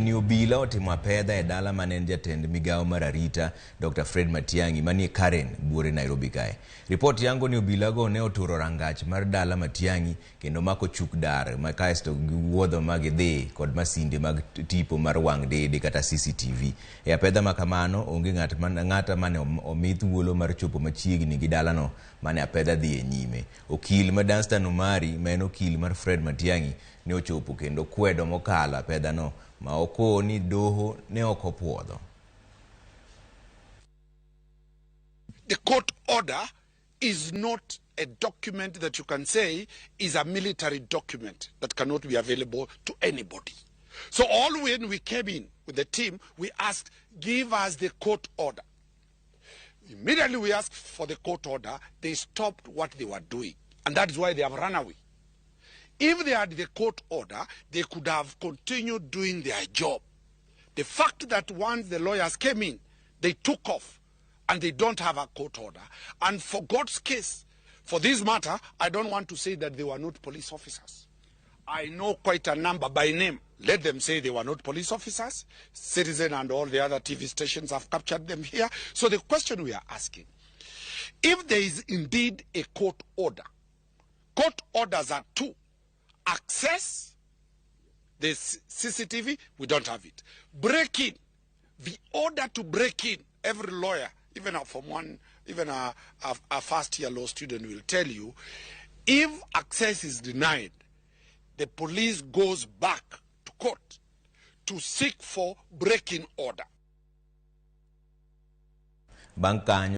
ni obila otimo apedha e dala manen jatend migawo mar arita Dr. Fred Matiang'i manie Karen buore Nairobi kae. Ripot yango ni obila go ne oturo rangach mar dala Matiang'i kendo mako chuk dar ma kaesto giwuodho magidhi kod masinde mag tipo mar wang' dede kata CCTV. E apedha makamano onge ng'ata mane omi thuolo mar chopo machiegni gi dalano mane apedha dhi e nyime. Okil ma Danstan Omari ma en okil mar Fred Matiang'i ne ochopo kendo kwedo mokalo apedha no ma oko ni doho ne okopuodho. The court order is not a document that you can say is a military document that cannot be available to anybody. So when we came in with the team, we asked, give us the court order. Immediately we asked for the court order, they stopped what they were doing. And that is why they have run away. If they had the court order, they could have continued doing their job. The fact that once the lawyers came in, they took off and they don't have a court order. And for God's case, for this matter, I don't want to say that they were not police officers. I know quite a number by name. Let them say they were not police officers. Citizen and all the other TV stations have captured them here. So the question we are asking, if there is indeed a court order, court orders are two. Access the CCTV, we don't have it. Break in, the order to break in, every lawyer, even a first-year law student will tell you, if access is denied, the police goes back to court to seek for break-in order.